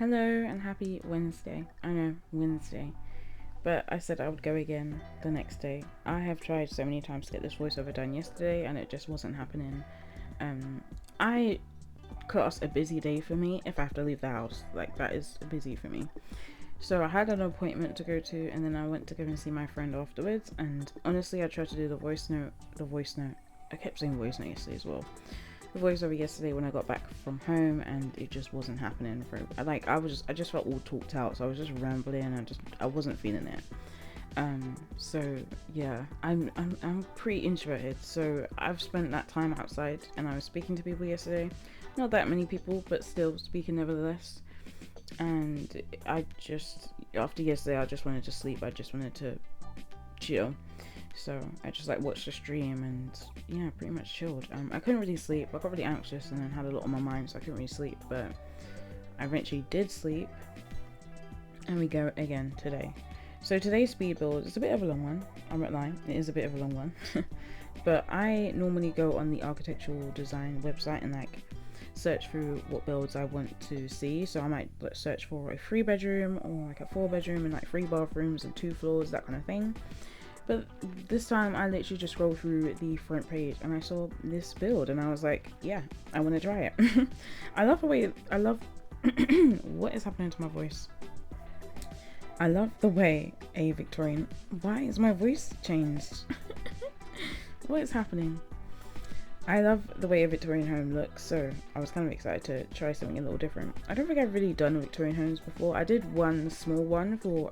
Hello and happy Wednesday. I know, Wednesday. But I said I would go again the next day. I have tried so many times to get this voiceover done yesterday and it just wasn't happening. I class a busy day for me if I have to leave the house. Like, that is busy for me. So I had an appointment to go to and then I went to go and see my friend afterwards. And honestly, I tried to do the voice note. I kept saying voice note yesterday as well. The voiceover yesterday when I got back from home, and it just wasn't happening. I just felt all talked out, so I was just rambling. And I wasn't feeling it. So yeah, I'm pretty introverted, so I've spent that time outside, and I was speaking to people yesterday. Not that many people, but still speaking nevertheless. And after yesterday, I just wanted to sleep. I just wanted to chill. So I just watched the stream and yeah, pretty much chilled. I couldn't really sleep. I got really anxious and then had a lot on my mind, so I couldn't really sleep. But I eventually did sleep, and we go again today. So today's speed build is a bit of a long one. I'm not lying, it is a bit of a long one. But I normally go on the architectural design website and search through what builds I want to see. So I might search for a 3-bedroom or a 4-bedroom and 3 bathrooms and 2 floors, that kind of thing. But this time I literally just scrolled through the front page and I saw this build and I was like, yeah, I want to try it. I love what is happening to my voice? I love the way a Victorian, why is my voice changed? What is happening? I love the way a Victorian home looks, so I was kind of excited to try something a little different. I don't think I've really done Victorian homes before. I did one small one for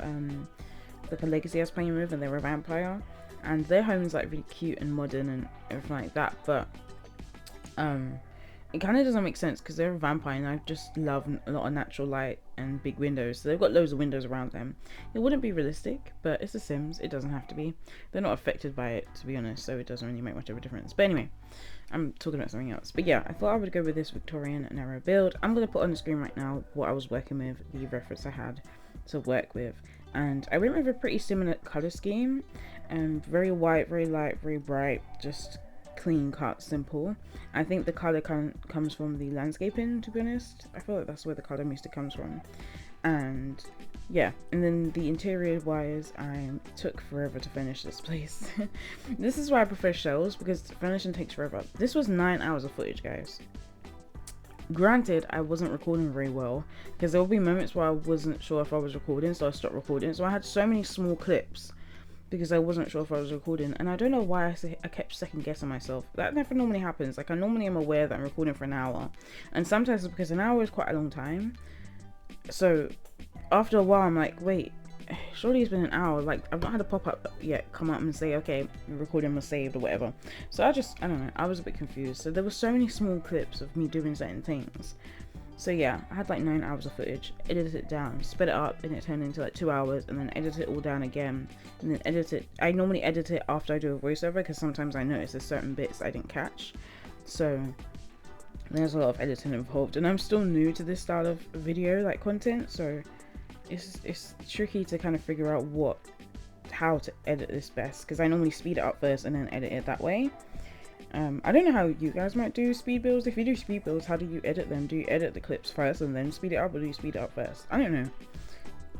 a legacy I was playing with, and they were a vampire, and their home is really cute and modern and everything like that, but it kind of doesn't make sense because they're a vampire and I just love a lot of natural light and big windows, so they've got loads of windows around them. It wouldn't be realistic, but it's The Sims, it doesn't have to be. They're not affected by it, to be honest, so it doesn't really make much of a difference. But anyway, I'm talking about something else. But yeah, I thought I would go with this Victorian narrow build. I'm going to put on the screen right now what I was working with, the reference I had to work with, and I went with a pretty similar color scheme, very white, very light, very bright, just clean cut, simple. I think the color comes from the landscaping, to be honest. I feel like that's where the color mostly comes from. And yeah, and then the interior wise, I took forever to finish this place. This is why I prefer shells, because finishing takes forever. This was 9 hours of footage, guys. Granted, I wasn't recording very well because there will be moments where I wasn't sure if I was recording, so I stopped recording. So I had so many small clips because I wasn't sure if I was recording, and I don't know why I kept second guessing myself. That never normally happens. I normally am aware that I'm recording for an hour, and sometimes it's because an hour is quite a long time. So after a while, I'm like, wait, surely it's been an hour. I've not had a pop-up yet come up and say, okay, the recording was saved or whatever. So I don't know, I was a bit confused. So there were so many small clips of me doing certain things. So yeah, I had 9 hours of footage, edited it down, sped it up, and it turned into 2 hours, and then edit it all down again, and then edit it. I normally edit it after I do a voiceover because sometimes I notice there's certain bits I didn't catch. So there's a lot of editing involved, and I'm still new to this style of video content, so it's tricky to kind of figure out how to edit this best, because I normally speed it up first and then edit it that way. I don't know how you guys might do speed builds. If you do speed builds, how do you edit them? Do you edit the clips first and then speed it up, or do you speed it up first? I don't know.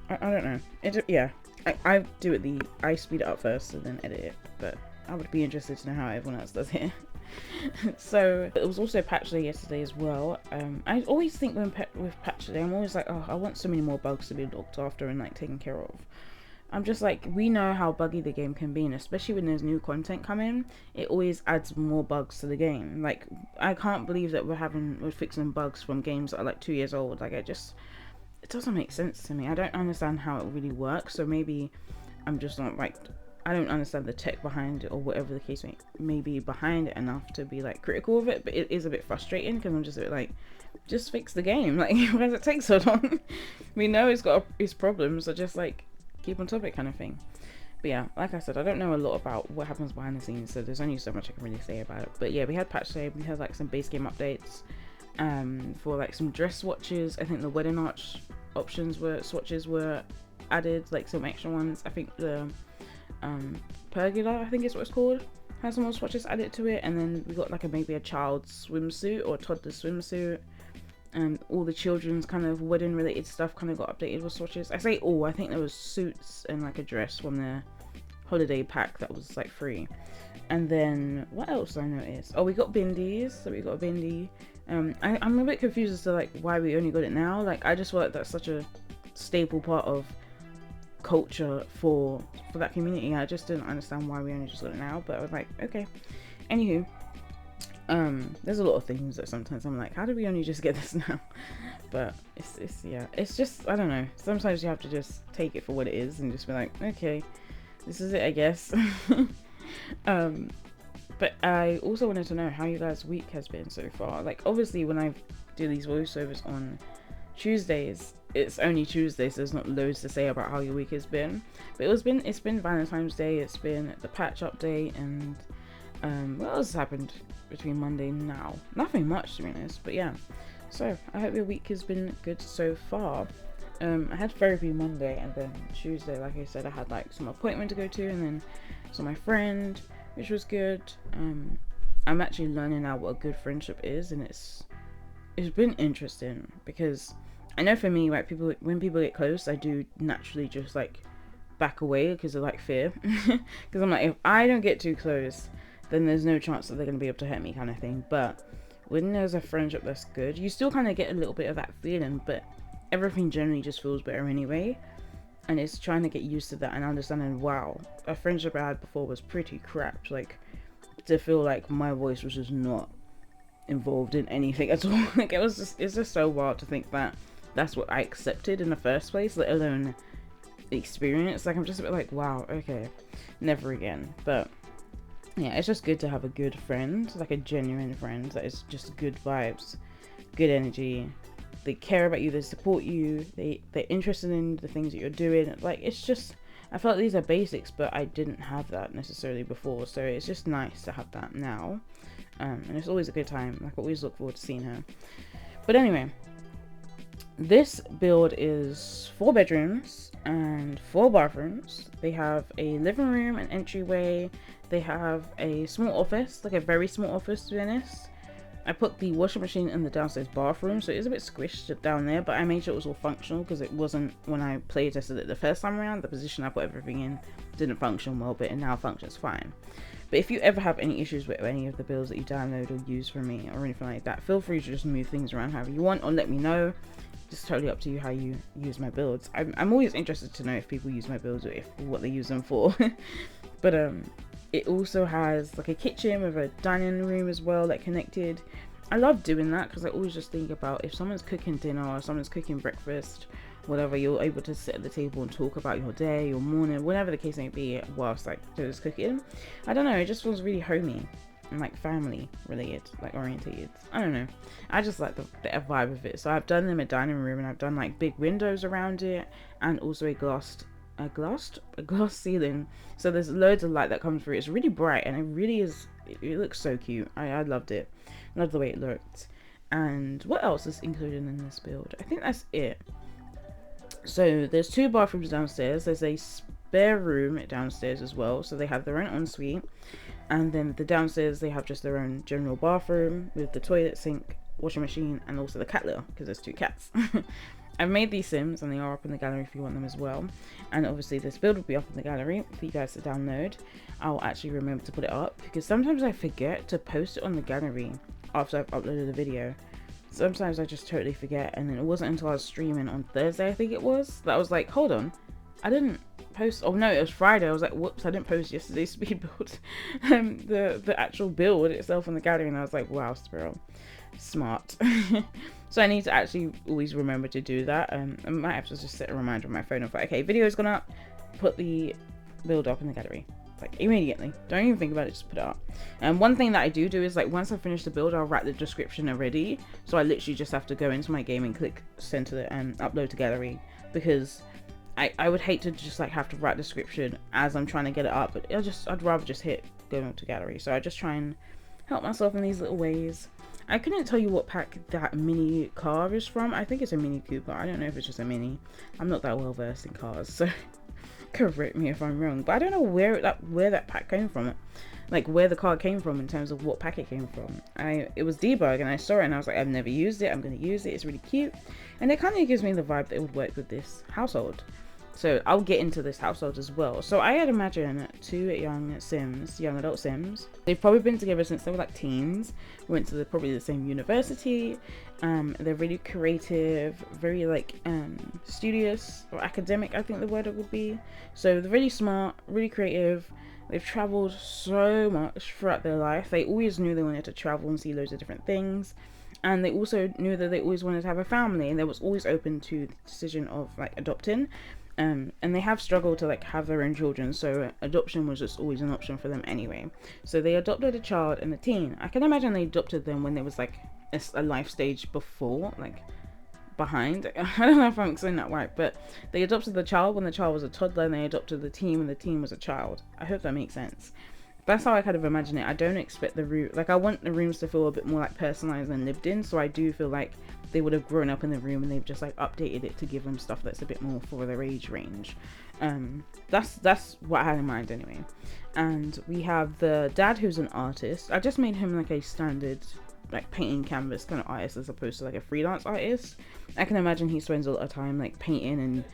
I don't know. I do it I speed it up first and then edit it, but I would be interested to know how everyone else does it. So it was also patch day yesterday as well. I always think with patch day, I'm always oh, I want so many more bugs to be looked after and taken care of. I'm just we know how buggy the game can be, and especially when there's new content coming, it always adds more bugs to the game. I can't believe that we're fixing bugs from games that are 2 years old. It doesn't make sense to me. I don't understand how it really works, so maybe I'm just not I don't understand the tech behind it, or whatever the case may be behind it enough to be critical of it. But it is a bit frustrating because I'm just a bit just fix the game. Why does it take so long? We know it's got its problems, so just keep on topic kind of thing. But yeah, like I said, I don't know a lot about what happens behind the scenes, so there's only so much I can really say about it. But yeah, we had patch day, we had some base game updates for some dress swatches. I think the wedding arch swatches were added, some extra ones. I think the pergola, I think is what it's called, has some more swatches added to it. And then we got maybe a child's swimsuit or toddler swimsuit. and all the children's kind of wedding related stuff kind of got updated with swatches. I say all, I think there was suits and like a dress from their holiday pack that was like free. And then what else I noticed? Oh, we got bindies. So we got a bindie. I'm a bit confused as to like why we only got it now. Like, I just feel like that's such a staple part of culture for that community. I just didn't understand why we only just got it now, but I was like, okay. Anywho, there's a lot of things that sometimes I'm like, how did we only just get this now? But it's yeah, it's just, I don't know, sometimes you have to just take it for what it is and just be like, okay, this is it, I guess. But I also wanted to know how you guys' week has been so far. Like, obviously when I do these voiceovers on Tuesdays, it's only Tuesday, so there's not loads to say about how your week has been. But it's been Valentine's Day, it's been the patch update, and what else has happened between Monday and now? Nothing much, to be honest, but yeah. So I hope your week has been good so far. I had therapy Monday, and then Tuesday, like I said, I had like some appointment to go to, and then saw my friend, which was good. I'm actually learning now what a good friendship is, and it's been interesting, because I know for me, like, when people get close, I do naturally just like back away because of like fear. Because I'm like, if I don't get too close, then there's no chance that they're going to be able to hurt me, kind of thing. But when there's a friendship that's good, you still kind of get a little bit of that feeling, but everything generally just feels better anyway. And it's trying to get used to that and understanding, wow, a friendship I had before was pretty crap. Like, to feel like my voice was just not involved in anything at all. Like, it's just so wild to think that that's what I accepted in the first place, let alone experience. Like, I'm just a bit like, wow, okay, never again. But yeah, it's just good to have a good friend, like a genuine friend that is just good vibes, good energy. They care about you, they support you, they're interested in the things that you're doing. Like, it's just, I felt like these are basics, but I didn't have that necessarily before, so it's just nice to have that now. And it's always a good time. Like, I always look forward to seeing her. But anyway, this build is 4 bedrooms and 4 bathrooms. They have a living room, an entryway. They have a small office, like a very small office, to be honest. I put the washing machine in the downstairs bathroom, so it is a bit squished down there, but I made sure it was all functional, because it wasn't, when I play tested it the first time around, the position I put everything in didn't function well, but it now functions fine. But if you ever have any issues with any of the builds that you download or use from me or anything like that, feel free to just move things around however you want, or let me know. Just totally up to you how you use my builds. I'm always interested to know if people use my builds or what they use them for. But it also has like a kitchen with a dining room as well, like connected. I love doing that because I always just think about if someone's cooking dinner or someone's cooking breakfast, whatever, you're able to sit at the table and talk about your day, your morning, whatever the case may be, whilst like there's cooking. I don't know, it just feels really homey and like family related, like orientated. I don't know, I just like the vibe of it. So I've done them a dining room, and I've done like big windows around it, and also a glass ceiling, so there's loads of light that comes through. It's really bright, and it looks so cute. I loved it. Loved the way it looked. And what else is included in this build? I think that's it. So there's 2 bathrooms downstairs. There's a spare room downstairs as well, so they have their own ensuite. And then the downstairs, they have just their own general bathroom with the toilet, sink, washing machine, and also the cat litter, because there's 2 cats. I've made these sims, and they are up in the gallery if you want them as well. And obviously this build will be up in the gallery for you guys to download. I'll actually remember to put it up, because sometimes I forget to post it on the gallery after I've uploaded the video. Sometimes I just totally forget, and then it wasn't until I was streaming on Thursday, I think it was, that I was like, hold on, I didn't post. Oh no, it was Friday. I was like, whoops, I didn't post yesterday's speed build, the actual build itself on the gallery. And I was like, wow, Spiral, smart. So I need to actually always remember to do that. I might have to just set a reminder on my phone of like, okay, video's gone up, put the build up in the gallery, like immediately. Don't even think about it, just put it up. And one thing that I do is like, once I finish the build, I'll write the description already, so I literally just have to go into my game and click send to it and upload to gallery, because I would hate to just like have to write description as I'm trying to get it up, but I'd rather just hit go to gallery. So I just try and help myself in these little ways. I couldn't tell you what pack that mini car is from. I think it's a Mini Cooper. I don't know if it's just a mini. I'm not that well versed in cars, so Correct me if I'm wrong, but I don't know where that pack came from, like where the card came from in terms of what pack it came from. It was debug, and I saw it and I was like, I've never used it, I'm gonna use it, it's really cute, and it kind of gives me the vibe that it would work with this household. So I'll get into this household as well. So I had imagined two young adult Sims. They've probably been together since they were like teens, went to probably the same university. They're really creative, very like studious or academic, I think the word it would be. So they're really smart, really creative. They've traveled so much throughout their life. They always knew they wanted to travel and see loads of different things. And they also knew that they always wanted to have a family, and they was always open to the decision of like adopting. And they have struggled to like have their own children, so adoption was just always an option for them anyway. So they adopted a child and a teen. I can imagine they adopted them when there was like a life stage before, like behind. I don't know if I'm saying that right, but they adopted the child when the child was a toddler, and they adopted the teen when the teen was a child. I hope that makes sense. That's how I kind of imagine it. I don't expect the room, like I want the rooms to feel a bit more like personalized and lived in, so I do feel like they would have grown up in the room and they've just like updated it to give them stuff that's a bit more for their age range. That's what I had in mind anyway. And we have the dad, who's an artist. I just made him like a standard like painting canvas kind of artist as opposed to like a freelance artist. I can imagine he spends a lot of time like painting and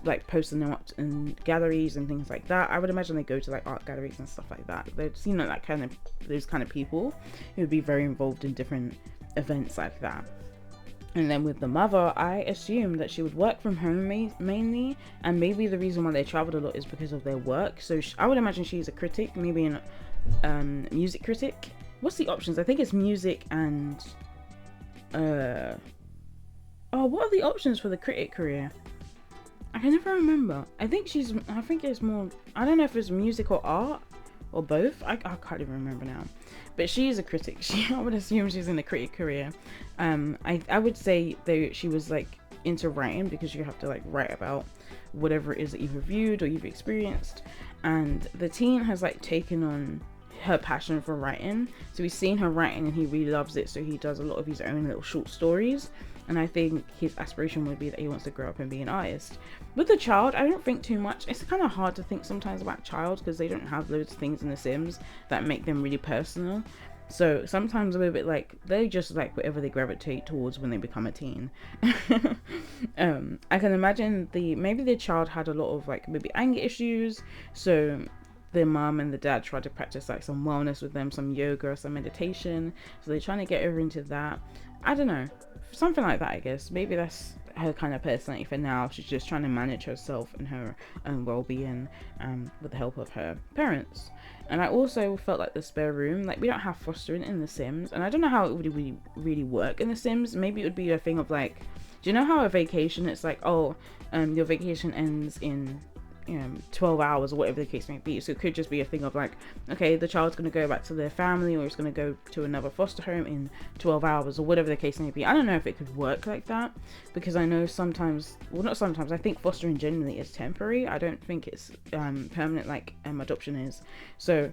like posting them up in galleries and things like that. I would imagine they go to like art galleries and stuff like that. They've seen like those kind of people who would be very involved in different events like that. And then with the mother, I assumed that she would work from home mainly, and maybe the reason why they traveled a lot is because of their work. So I would imagine she's a critic, maybe an music critic. What's the options? I think it's music and what are the options for the critic career? I can never remember. I think it's more, I don't know if it's music or art or both. I can't even remember now. But she is a critic. I would assume she's in a critic career. I would say she was like into writing, because you have to like write about whatever it is that you've reviewed or you've experienced. And the teen has like taken on her passion for writing. So he's seen her writing and he really loves it. So he does a lot of his own little short stories. And I think his aspiration would be that he wants to grow up and be an artist. With the child, I don't think too much. It's kind of hard to think sometimes about child because they don't have loads of things in The Sims that make them really personal. So sometimes I'm a bit like, they just like whatever they gravitate towards when they become a teen. I can imagine maybe the child had a lot of like maybe anger issues. So their mom and the dad tried to practice like some wellness with them, some yoga or some meditation. So they're trying to get her into that. I don't know. Something like that, I guess. Maybe that's her kind of personality for now. She's just trying to manage herself and her own well-being with the help of her parents. And I also felt like the spare room, like we don't have fostering in The Sims, and I don't know how it would really work in The Sims. Maybe it would be a thing of like, do you know how a vacation, it's like, oh, your vacation ends in 12 hours or whatever the case may be. So it could just be a thing of like, okay, the child's going to go back to their family, or it's going to go to another foster home in 12 hours or whatever the case may be. I don't know if it could work like that, because I know sometimes, well not sometimes, I think fostering generally is temporary. I don't think it's permanent like adoption is. So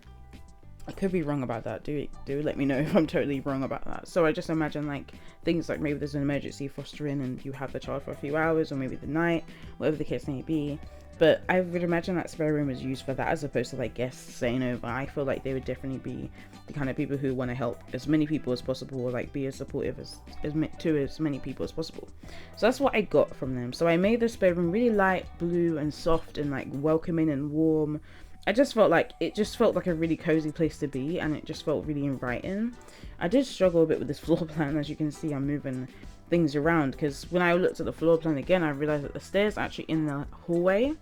I could be wrong about that. Do let me know if I'm totally wrong about that. So I just imagine like things like maybe there's an emergency fostering and you have the child for a few hours or maybe the night, whatever the case may be. But I would imagine that spare room is used for that as opposed to like guests staying over. I feel like they would definitely be the kind of people who want to help as many people as possible, or like be as supportive as many people as possible. So that's what I got from them. So I made the spare room really light blue and soft and like welcoming and warm. It just felt like a really cozy place to be, and it just felt really inviting. I did struggle a bit with this floor plan. As you can see, I'm moving things around because when I looked at the floor plan again, I realized that the stairs are actually in the hallway,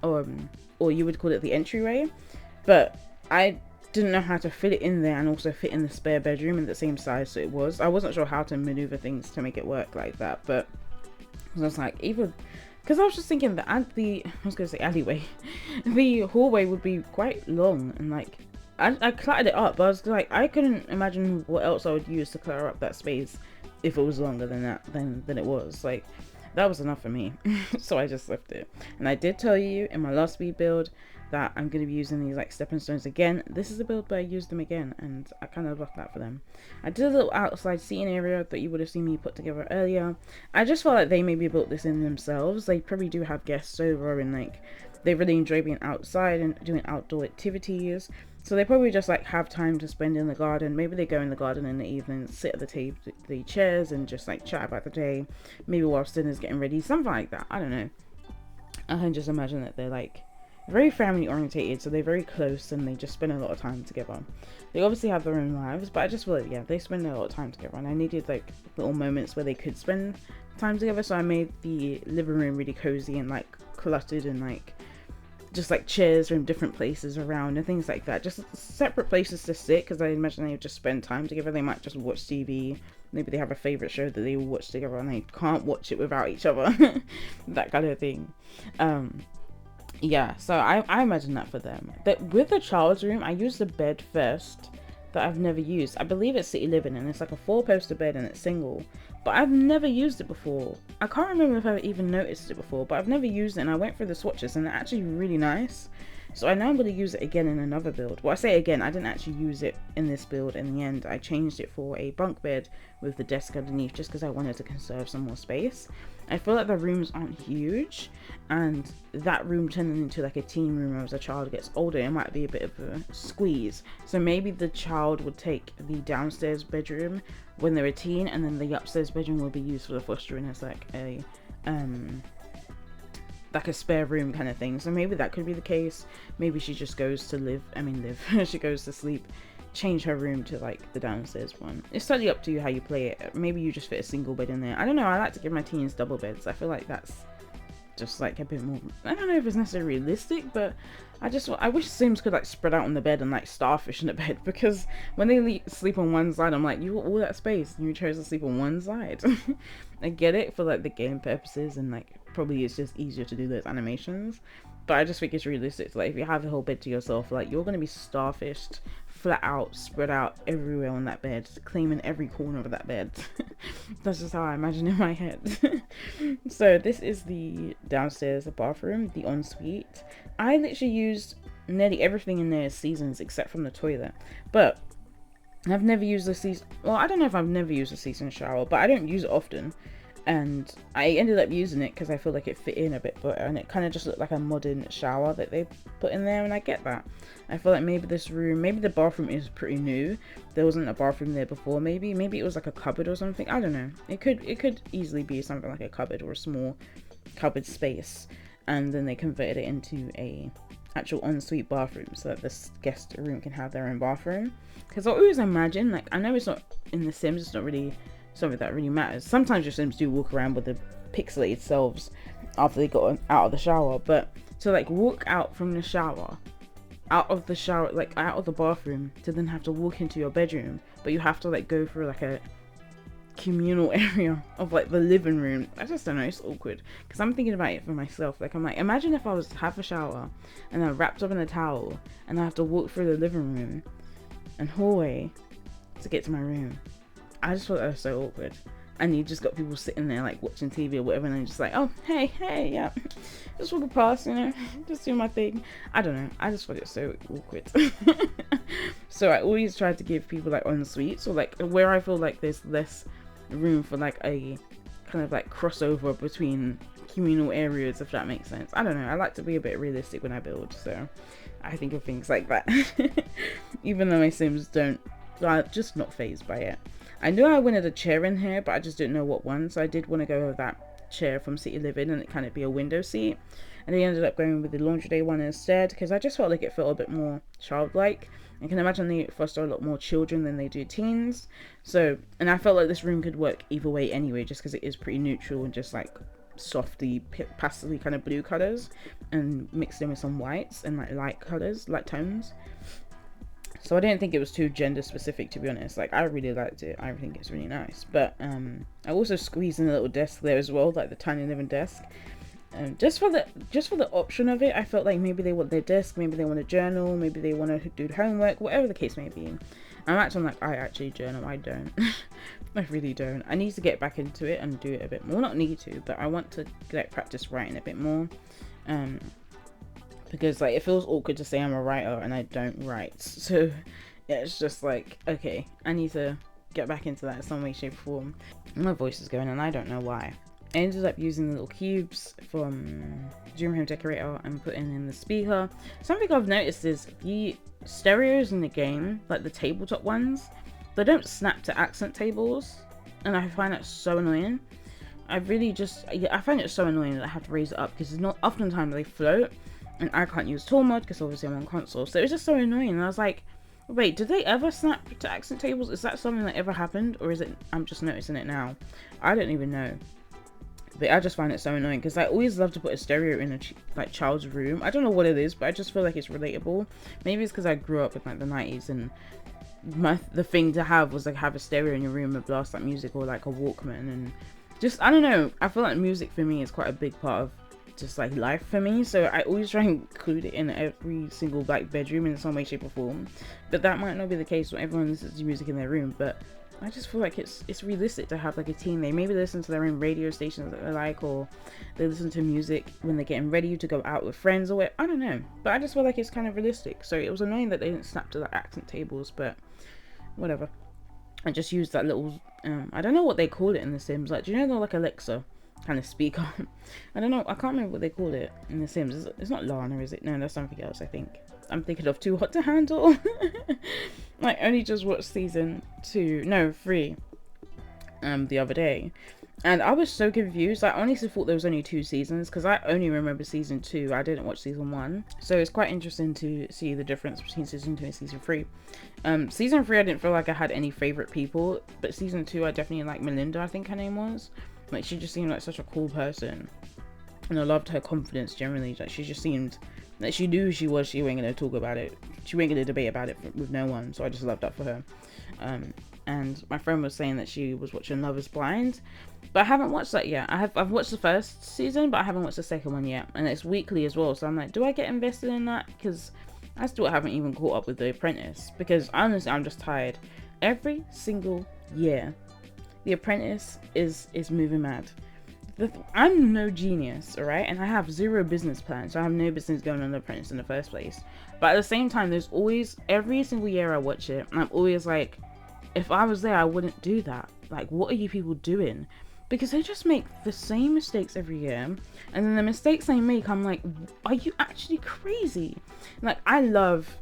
or you would call it the entryway, but I didn't know how to fit it in there and also fit in the spare bedroom in the same size. So I wasn't sure how to maneuver things to make it work like that. But I was like, either because I was just thinking that alleyway, the hallway would be quite long, and like I cluttered it up, but I was like, I couldn't imagine what else I would use to clutter up that space if it was longer than that than it was. Like that was enough for me. So I just left it. And I did tell you in my last speed build that I'm going to be using these like stepping stones again. This is a build where I used them again, and I kind of left that for them. I did a little outside seating area that you would have seen me put together earlier. I just felt like they maybe built this in themselves. They probably do have guests over, and like they really enjoy being outside and doing outdoor activities. So they probably just like have time to spend in the garden. Maybe they go in the garden in the evening, sit at the table, the chairs, and just like chat about the day. Maybe whilst dinner's getting ready, something like that. I don't know. I can just imagine that they're like very family orientated, so they're very close and they just spend a lot of time together. They obviously have their own lives, but I just feel like, yeah, they spend a lot of time together, and I needed like little moments where they could spend time together. So I made the living room really cozy and like cluttered, and like just like chairs from different places around and things like that, just separate places to sit, because I imagine they would just spend time together. They might just watch TV, maybe they have a favorite show that they will watch together and they can't watch it without each other. That kind of thing. Yeah, so I imagine that for them. That with the child's room, I use the bed first that I've never used. I believe it's City Living, and it's like a 4-poster bed and it's single, but I've never used it before. I can't remember if I've even noticed it before, but I've never used it, and I went through the swatches and they're actually really nice. So I know I'm going to use it again in another build. Well, I say again, I didn't actually use it in this build in the end. I changed it for a bunk bed with the desk underneath just because I wanted to conserve some more space. I feel like the rooms aren't huge, and that room turning into like a teen room as a child gets older, it might be a bit of a squeeze. So maybe the child would take the downstairs bedroom when they're a teen, and then the upstairs bedroom will be used for the fostering as like a spare room kind of thing. So maybe that could be the case. Maybe she just goes to she goes to sleep, change her room to like the downstairs one. It's totally up to you how you play it. Maybe you just fit a single bed in there. I don't know, I like to give my teens double beds. I feel like that's just like a bit more, I don't know if it's necessarily realistic, but I wish Sims could like spread out on the bed and like starfish in the bed, because when they sleep on one side, I'm like, you got all that space and you chose to sleep on one side. I get it for like the game purposes, and like probably it's just easier to do those animations, but I just think it's realistic. Like if you have the whole bed to yourself, like you're gonna be starfished flat out, spread out everywhere on that bed, claiming every corner of that bed. That's just how I imagine in my head. So this is the downstairs bathroom, the ensuite. I literally used nearly everything in there as seasons except from the toilet, but I've never used the season. Well, I don't know if I've never used a season shower, but I don't use it often. And I ended up using it because I feel like it fit in a bit better, and it kind of just looked like a modern shower that they put in there, and I get that. I feel like maybe this room, maybe the bathroom is pretty new. There wasn't a bathroom there before. Maybe it was like a cupboard or something. I don't know. It could easily be something like a cupboard or a small cupboard space, and then they converted it into a actual ensuite bathroom so that this guest room can have their own bathroom. Because I always imagine, like, I know it's not in The Sims, it's not really something that really matters. Sometimes your Sims do walk around with the pixelated selves after they got out of the shower, but to like walk out from the shower, like out of the bathroom, to then have to walk into your bedroom, but you have to like go through like a communal area of like the living room. I just don't know, it's awkward, because I'm thinking about it for myself. Like I'm like, imagine if I was to have a shower and I'm wrapped up in a towel and I have to walk through the living room and hallway to get to my room. I just thought that was so awkward. And you just got people sitting there like watching TV or whatever, and then just like, oh hey, yeah, just walking past, you know, just doing my thing. I don't know, I just thought it was so awkward. So I always try to give people like en-suites, or like where I feel like there's less room for like a kind of like crossover between communal areas, if that makes sense. I don't know, I like to be a bit realistic when I build, so I think of things like that. Even though my Sims don't, are just not fazed by it. I knew I wanted a chair in here, but I just didn't know what one, so I did want to go with that chair from City Living, and it kind of be a window seat. And I ended up going with the laundry day one instead, because I just felt like it felt a bit more childlike. I can imagine they foster a lot more children than they do teens. So, and I felt like this room could work either way anyway, just because it is pretty neutral and just like softy, pastely kind of blue colors, and mixed in with some whites and like light colors, light tones. So I didn't think it was too gender specific, to be honest. Like, I really liked it. I think it's really nice. But I also squeezed in a little desk there as well, like the tiny living desk. Just for the option of it, I felt like maybe they want their desk, maybe they want a journal, maybe they want to do homework, whatever the case may be. I'm actually like, I actually journal. I don't. I really don't. I need to get back into it and do it a bit more. Not need to, but I want to like practice writing a bit more. Because like it feels awkward to say I'm a writer and I don't write. So yeah, it's just like, okay, I need to get back into that in some way, shape, or form. My voice is going and I don't know why. I ended up using the little cubes from Dream Home Decorator and putting in the speaker. Something I've noticed is the stereos in the game, like the tabletop ones, they don't snap to accent tables, and I find that so annoying. I find it so annoying that I have to raise it up because it's not oftentimes they float, and I can't use tool mode because obviously I'm on console, so it's just so annoying. And I was like, wait, did they ever snap to accent tables? Is that something that ever happened, or is it I'm just noticing it now? I don't even know. But I just find it so annoying because I always love to put a stereo in a child's room. I don't know what it is, but I just feel like it's relatable. Maybe it's because I grew up in like the 90s, and the thing to have was like have a stereo in your room and blast like music, or like a Walkman, and just, I don't know. I feel like music for me is quite a big part of just like life for me, so I always try and include it in every single like bedroom in some way, shape or form. But that might not be the case when everyone listens to music in their room, but I just feel like it's realistic to have like a teen. They maybe listen to their own radio stations that they like, or they listen to music when they're getting ready to go out with friends, or what, I don't know. But I just feel like it's kind of realistic. So it was annoying that they didn't snap to the accent tables, but whatever. I just used that little I don't know what they call it in The Sims. Like, do you know they're like Alexa kind of speaker? I don't know. I can't remember what they call it in The Sims. It's not Lana, is it? No, that's something else, I think. I'm thinking of Too Hot to Handle. I only just watched season 3 the other day, and I was so confused. I honestly thought there was only 2 seasons because I only remember season 2. I didn't watch season 1, so it's quite interesting to see the difference between season 2 and season 3. Season 3 I didn't feel like I had any favorite people, but season 2 I definitely liked Melinda, I think her name was. Like, she just seemed like such a cool person, and I loved her confidence generally. Like, she just seemed like she knew who she was. She ain't gonna talk about it, she ain't gonna debate about it with no one, so I just loved that for her. And my friend was saying that she was watching Love is Blind, but I haven't watched that yet. I've watched the first season, but I haven't watched the second one yet, and it's weekly as well, so I'm like, do I get invested in that? Because I still haven't even caught up with The Apprentice, because honestly I'm just tired. Every single year The Apprentice is moving mad. I'm no genius, alright, and I have zero business plan, so I have no business going on The Apprentice in the first place. But at the same time, there's always, every single year I watch it, and I'm always like, if I was there, I wouldn't do that. Like, what are you people doing? Because they just make the same mistakes every year, and then the mistakes they make, I'm like, are you actually crazy? Like, I love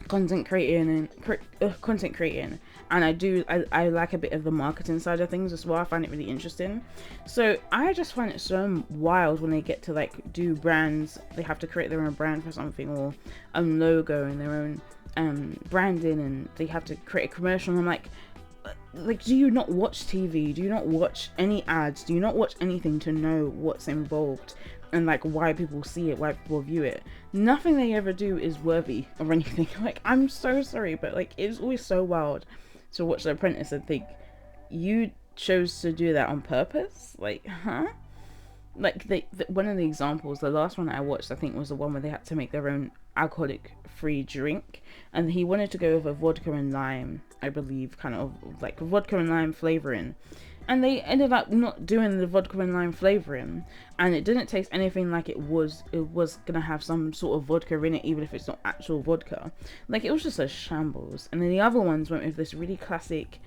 content creating, and I like a bit of the marketing side of things as well. I find it really interesting. So I just find it so wild when they get to like do brands. They have to create their own brand for something, or a logo and their own branding, and they have to create a commercial. And I'm like, do you not watch TV? Do you not watch any ads? Do you not watch anything to know what's involved and like why people see it, why people view it? Nothing they ever do is worthy of anything. Like, I'm so sorry, but like, it's always so wild to watch The Apprentice and think, you chose to do that on purpose? Like, huh? Like, one of the examples, the last one I watched, I think, was the one where they had to make their own alcoholic free drink, and he wanted to go with a vodka and lime, I believe, kind of like vodka and lime flavoring, and they ended up not doing the vodka and lime flavoring, and it didn't taste anything like it was gonna have some sort of vodka in it, even if it's not actual vodka. Like, it was just a shambles. And then the other ones went with this really classic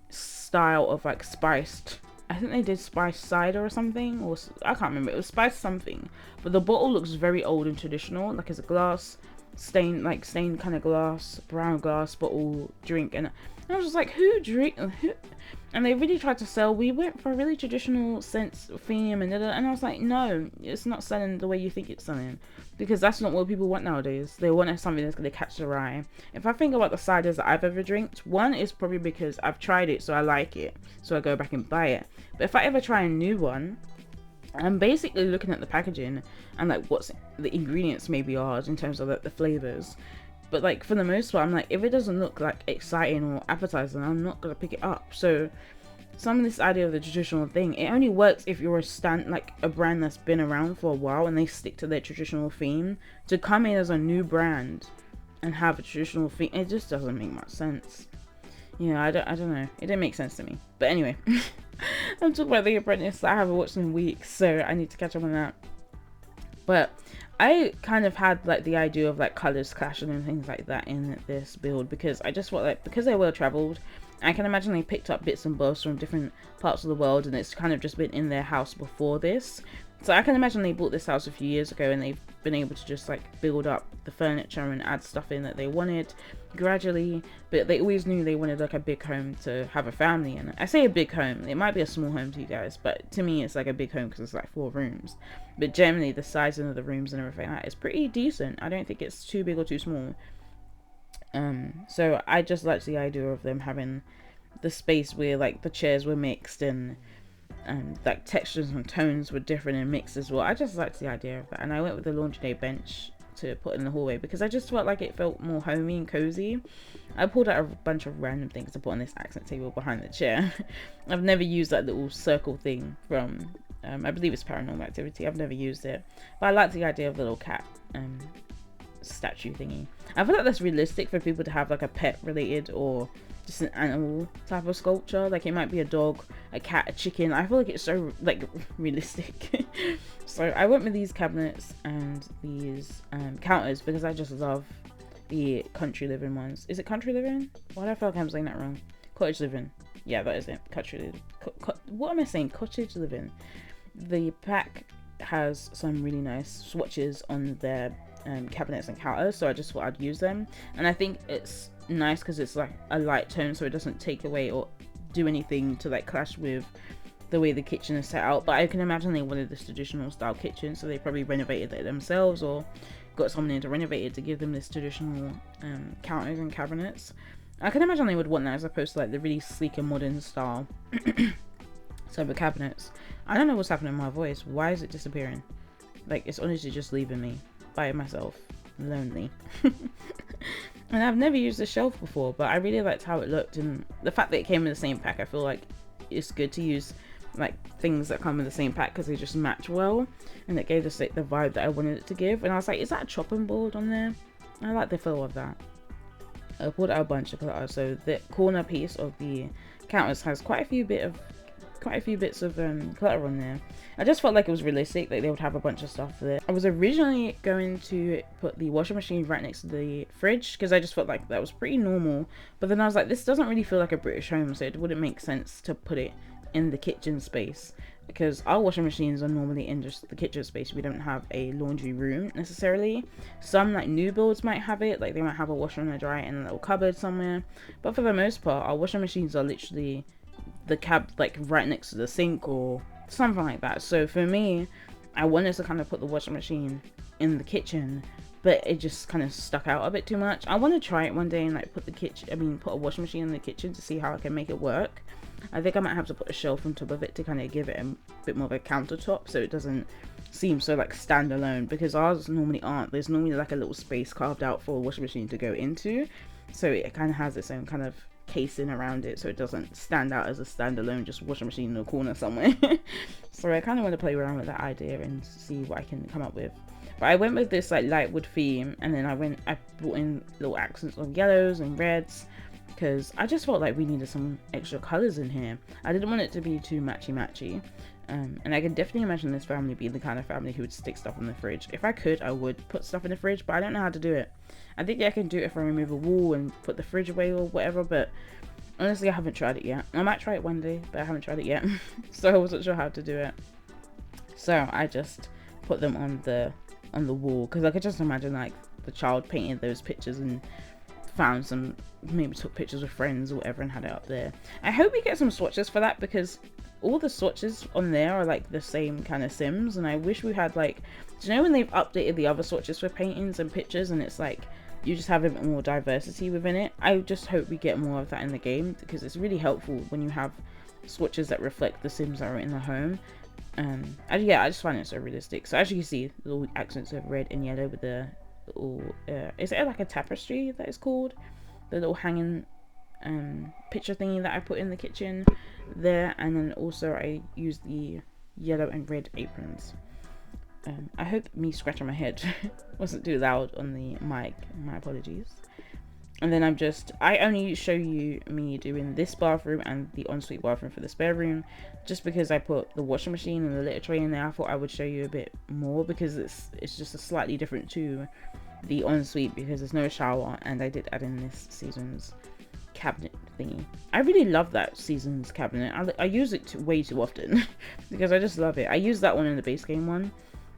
style of like spiced, I think they did spiced cider or something, or I can't remember, it was spiced something, but the bottle looks very old and traditional, like it's a glass stained kind of glass, brown glass bottle drink, and I was just like, who? And they really tried to sell, we went for a really traditional sense theme, and I was like, no, it's not selling the way you think it's selling, because that's not what people want nowadays. They want something that's going to catch their eye. If I think about the ciders that I've ever drank, one is probably because I've tried it, so I like it, so I go back and buy it. But if I ever try a new one, I'm basically looking at the packaging and like what's the ingredients maybe are in terms of like the flavors. But like, for the most part, I'm like, if it doesn't look like exciting or appetizing, I'm not gonna pick it up. So some of this idea of the traditional thing, it only works if you're a brand that's been around for a while and they stick to their traditional theme. To come in as a new brand and have a traditional theme, it just doesn't make much sense. Yeah, I don't know. It didn't make sense to me. But anyway, I'm talking about The Apprentice. I haven't watched in weeks, so I need to catch up on that. But I kind of had like the idea of like colors clashing and things like that in this build, because I just felt like, because they're well traveled, I can imagine they picked up bits and bobs from different parts of the world, and it's kind of just been in their house before this. So I can imagine they bought this house a few years ago, and they've been able to just like build up the furniture and add stuff in that they wanted gradually. But they always knew they wanted like a big home to have a family in. I say a big home, it might be a small home to you guys, but to me it's like a big home because it's like 4 rooms. But generally the sizing of the rooms and everything like that is pretty decent. I don't think it's too big or too small. So I just liked the idea of them having the space where like the chairs were mixed and like textures and tones were different and mixed as well. I just liked the idea of that, and I went with the laundry day bench to put in the hallway because I just felt like it felt more homey and cozy. I pulled out a bunch of random things to put on this accent table behind the chair. I've never used that little circle thing from I believe it's Paranormal Activity. I've never used it, but I like the idea of the little cat statue thingy. I feel like that's realistic for people to have like a pet related or just an animal type of sculpture. Like it might be a dog, a cat, a chicken. I feel like it's so like realistic. So I went with these cabinets and these counters because I just love the country living ones. Is it country living? Why do I feel like I'm saying that wrong? Cottage living. Yeah, that is it. Country living. What am I saying? Cottage living. The pack has some really nice swatches on their cabinets and counters, so I just thought I'd use them. And I think it's nice because it's like a light tone, so it doesn't take away or do anything to like clash with the way the kitchen is set out. But I can imagine they wanted this traditional style kitchen, so they probably renovated it themselves or got someone in to renovate it to give them this traditional counters and cabinets. I can imagine they would want that as opposed to like the really sleek and modern style type of cabinets. I don't know what's happening in my voice. Why is it disappearing? Like it's honestly just leaving me by myself, lonely. And I've never used the shelf before, but I really liked how it looked, and the fact that it came in the same pack. I feel like it's good to use like things that come in the same pack because they just match well, and it gave us like the vibe that I wanted it to give. And I was like, is that a chopping board on there? I like the feel of that. I pulled out a bunch of clutter, so the corner piece of the counters has quite a few bits of clutter on there. I just felt like it was realistic, like they would have a bunch of stuff there. I was originally going to put the washing machine right next to the fridge because I just felt like that was pretty normal, but then I was like, this doesn't really feel like a British home, so it wouldn't make sense to put it in the kitchen space because our washing machines are normally in just the kitchen space. We don't have a laundry room necessarily. Some like new builds might have it, like they might have a washer and a dryer in a little cupboard somewhere, but for the most part our washing machines are literally the cab like right next to the sink or something like that. So for me, I wanted to kind of put the washing machine in the kitchen, but it just kind of stuck out a bit too much. I want to try it one day and like put a washing machine in the kitchen to see how I can make it work. I think I might have to put a shelf on top of it to kind of give it a bit more of a countertop so it doesn't seem so like standalone, because ours normally aren't. There's normally like a little space carved out for a washing machine to go into, so it kind of has its own kind of casing around it so it doesn't stand out as a standalone just washing machine in a corner somewhere. So I kind of want to play around with that idea and see what I can come up with. But I went with this like light wood theme, and then I brought in little accents of yellows and reds because I just felt like we needed some extra colors in here. I didn't want it to be too matchy. And I can definitely imagine this family being the kind of family who would stick stuff in the fridge. If I could, I would put stuff in the fridge, but I don't know how to do it. I think I can do it if I remove a wall and put the fridge away or whatever, but honestly I haven't tried it yet. I might try it one day, but I haven't tried it yet. So I wasn't sure how to do it, so I just put them on the wall because I could just imagine like the child painted those pictures and found some, maybe took pictures with friends or whatever and had it up there. I hope we get some swatches for that because all the swatches on there are like the same kind of Sims, and I wish we had like, do you know when they've updated the other swatches for paintings and pictures and it's like you just have a bit more diversity within it? I just hope we get more of that in the game because it's really helpful when you have swatches that reflect the Sims that are in the home. I just find it so realistic. So as you can see, the little accents of red and yellow with the little is it like a tapestry that is called, the little hanging picture thingy that I put in the kitchen there. And then also I used the yellow and red aprons. I hope me scratching my head wasn't too loud on the mic, my apologies. And then I only show you me doing this bathroom and the ensuite bathroom for the spare room just because I put the washing machine and the litter tray in there. I thought I would show you a bit more because it's just a slightly different to the ensuite because there's no shower, and I did add in this season's cabinet thingy. I really love that seasons cabinet. I use it way too often because I just love it. I use that one in the base game one.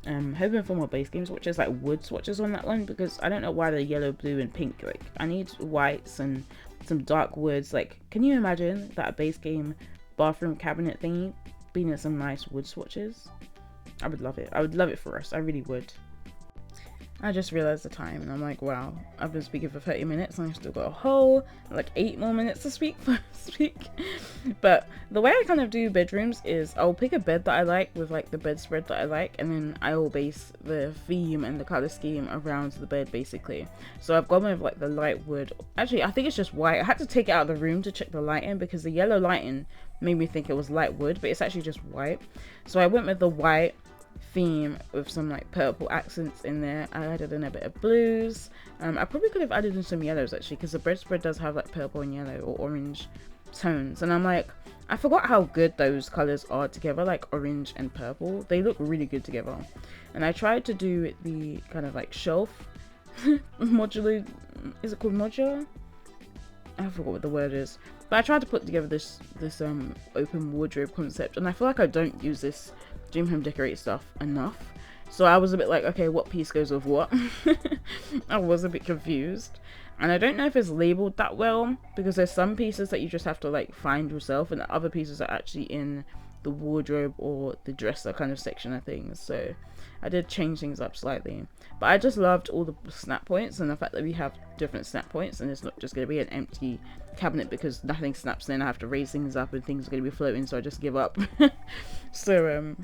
Hoping for more base game swatches, like wood swatches on that one, because I don't know why they're yellow, blue, and pink. Like, I need whites and some dark woods. Like, can you imagine that base game bathroom cabinet thingy being in some nice wood swatches? I would love it. I would love it for us. I really would. I just realized the time and I'm like, wow, I've been speaking for 30 minutes and I've still got a whole like 8 more minutes to speak. But the way I kind of do bedrooms is I'll pick a bed that I like with like the bedspread that I like, and then I will base the theme and the color scheme around the bed basically. So I've gone with like the light wood. Actually, I think it's just white. I had to take it out of the room to check the lighting because the yellow lighting made me think it was light wood, but it's actually just white. So I went with the white theme with some like purple accents in there. I added in a bit of blues. I probably could have added in some yellows actually, because the bedspread does have like purple and yellow or orange tones, and I'm like, I forgot how good those colors are together, like orange and purple. They look really good together. And I tried to do the kind of like shelf modular, is it called modular? I forgot what the word is, but I tried to put together this open wardrobe concept, and I feel like I don't use this Dream Home Decorate stuff enough. So I was a bit like, okay, what piece goes with what? I was a bit confused, and I don't know if it's labeled that well, because there's some pieces that you just have to like find yourself, and the other pieces are actually in the wardrobe or the dresser kind of section of things. So I did change things up slightly, but I just loved all the snap points and the fact that we have different snap points, and it's not just going to be an empty cabinet because nothing snaps in. I have to raise things up and things are going to be floating, so I just give up. So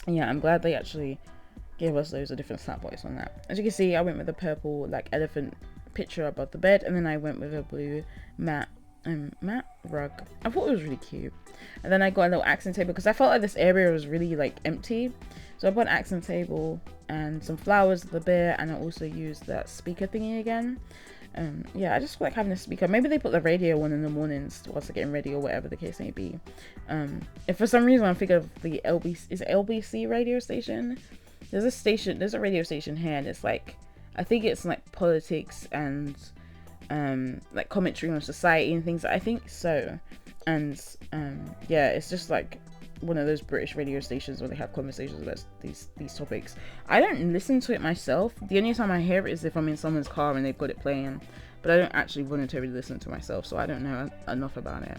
yeah, I'm glad they actually gave us loads of different snap points on that. As you can see, I went with a purple like elephant picture above the bed, and then I went with a blue matte rug. I thought it was really cute. And then I got a little accent table because I felt like this area was really like empty, so I put an accent table and some flowers at the bit, and I also used that speaker thingy again. Yeah, I just like having a speaker. Maybe they put the radio on in the mornings whilst they're getting ready or whatever the case may be. If for some reason I'm thinking of the LBC radio station. There's a radio station here, and it's like, I think it's like politics and like commentary on society and things. I think so. And yeah, it's just like one of those British radio stations where they have conversations about these topics. I don't listen to it myself. The only time I hear it is if I'm in someone's car and they've got it playing, but I don't actually voluntarily listen to myself, so I don't know enough about it.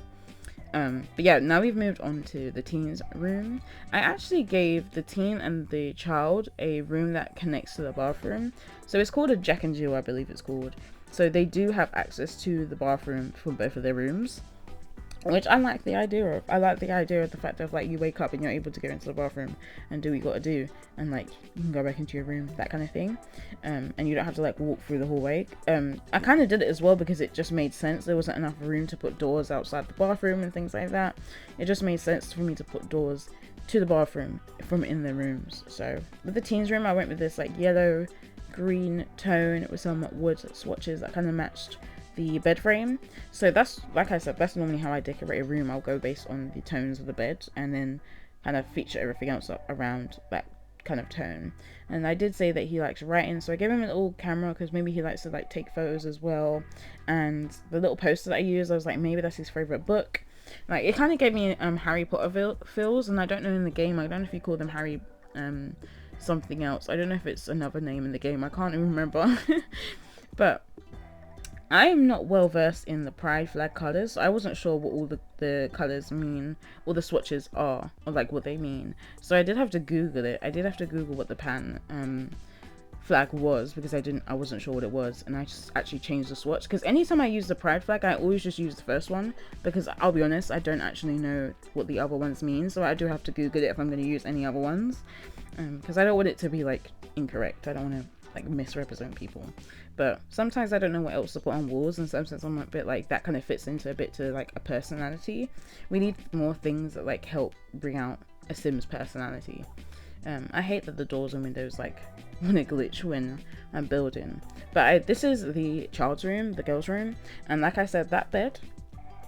But yeah, now we've moved on to the teen's room. I actually gave the teen and the child a room that connects to the bathroom. So it's called a Jack and Jill, I believe it's called. So they do have access to the bathroom from both of their rooms, which I like the idea of. I like the idea of the fact of like you wake up and you're able to go into the bathroom and do what you gotta do, and like you can go back into your room, that kind of thing. And you don't have to like walk through the hallway. I kind of did it as well because it just made sense. There wasn't enough room to put doors outside the bathroom and things like that. It just made sense for me to put doors to the bathroom from in the rooms. So with the teens room, I went with this like yellow green tone with some wood swatches that kind of matched the bed frame. So that's, like I said, that's normally how I decorate a room. I'll go based on the tones of the bed and then kind of feature everything else around that kind of tone. And I did say that he likes writing, so I gave him a little camera because maybe he likes to like take photos as well. And the little poster that I used, I was like, maybe that's his favorite book. Like, it kind of gave me Harry Potter feels, and I don't know in the game, I don't know if you call them Harry something else. I don't know if it's another name in the game, I can't even remember. But I'm not well versed in the pride flag colours, so I wasn't sure what all the colours mean, all the swatches are, or like what they mean. So I did have to Google it. I did have to Google what the pan flag was, because I wasn't sure what it was, and I just actually changed the swatch. Because anytime I use the pride flag, I always just use the first one, because I'll be honest, I don't actually know what the other ones mean, so I do have to Google it if I'm going to use any other ones, because I don't want it to be like incorrect. I don't want to like misrepresent people. But sometimes I don't know what else to put on walls, and sometimes I'm a bit like, that kind of fits into a bit to like a personality. We need more things that like help bring out a Sim's personality. I hate that the doors and windows like want to glitch when I'm building. But this is the child's room, the girl's room, and like I said, that bed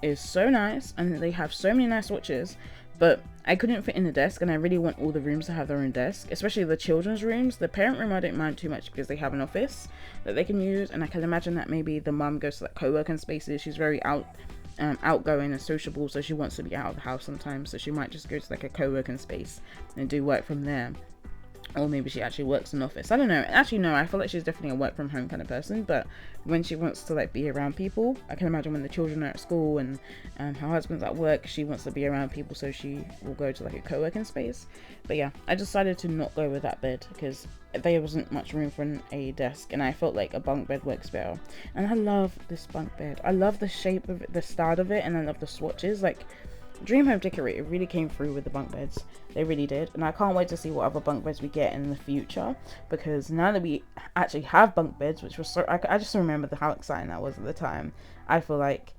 is so nice and they have so many nice swatches, but I couldn't fit in the desk, and I really want all the rooms to have their own desk, especially the children's rooms. The parent room I don't mind too much because they have an office that they can use, and I can imagine that maybe the mum goes to like co-working spaces. She's very outgoing and sociable, so she wants to be out of the house sometimes, so she might just go to like a co-working space and do work from there. Or maybe she actually works in an office. I don't know. Actually, no, I feel like she's definitely a work from home kind of person. But when she wants to like be around people, I can imagine when the children are at school and her husband's at work, she wants to be around people, so she will go to like a co-working space. But yeah, I decided to not go with that bed because there wasn't much room for a desk, and I felt like a bunk bed works better. And I love this bunk bed. I love the shape of it, the style of it, and I love the swatches. Like, Dream Home Decorator really came through with the bunk beds. They really did, and I can't wait to see what other bunk beds we get in the future, because now that we actually have bunk beds, which was so, I just remember how exciting that was at the time. I feel like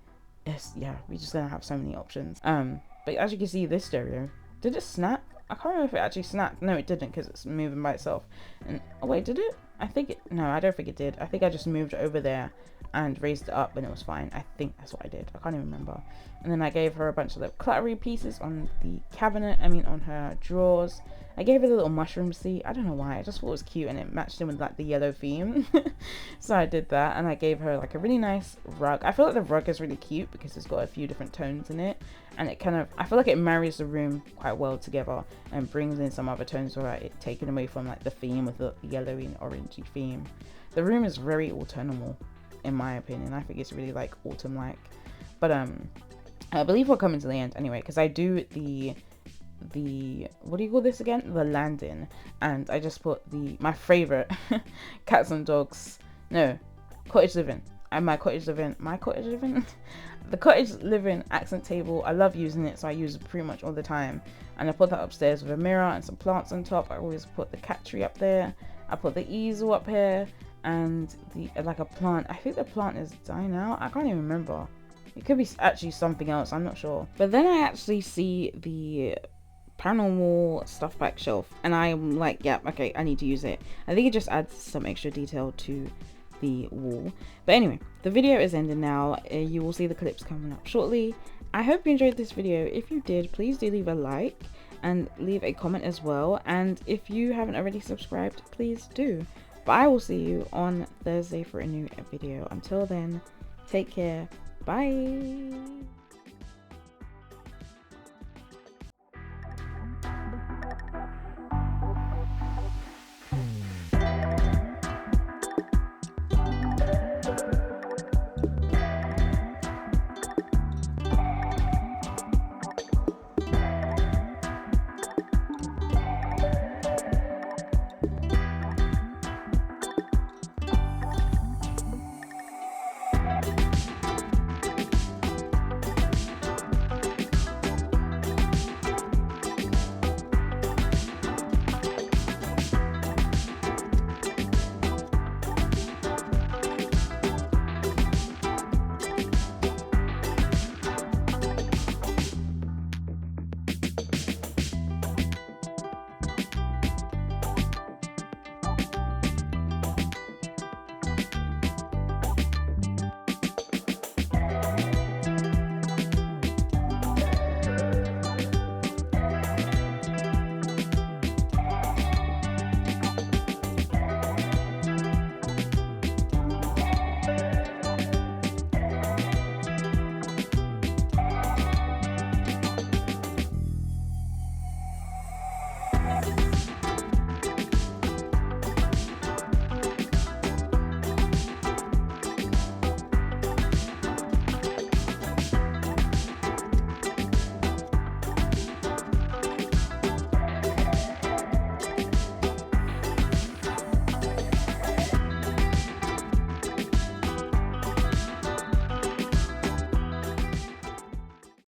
we're just gonna have so many options. But as you can see, this stereo, did it snap? I can't remember if it actually snapped. No, it didn't, because it's moving by itself. And oh wait, did it? No, I don't think it did. I think I just moved it over there and raised it up and it was fine. I think that's what I did. I can't even remember. And then I gave her a bunch of the cluttery pieces on the cabinet, on her drawers. I gave her the little mushroom seat. I don't know why, I just thought it was cute and it matched in with like the yellow theme. So I did that, and I gave her like a really nice rug. I feel like the rug is really cute because it's got a few different tones in it, and it kind of, I feel like it marries the room quite well together and brings in some other tones without it taking away from like the theme with the yellowy and orangey theme. The room is very autumnal in my opinion. I think it's really like autumn like. But I believe we're coming to the end anyway, because I do the what do you call this again, the landing, and I just put my favorite cats and dogs, no, cottage living, and my cottage living the cottage living accent table. I love using it, so I use it pretty much all the time, and I put that upstairs with a mirror and some plants on top. I always put the cat tree up there. I put the easel up here, and like a plant. I think the plant is dying out. I can't even remember. It could be actually something else, I'm not sure. But then I actually see the paranormal stuff back shelf, and I'm like, yeah, okay, I need to use it. I think it just adds some extra detail to the wall. But anyway, the video is ending now. You will see the clips coming up shortly. I hope you enjoyed this video. If you did, please do leave a like and leave a comment as well. And if you haven't already subscribed, please do. But I will see you on Thursday for a new video. Until then, take care. Bye.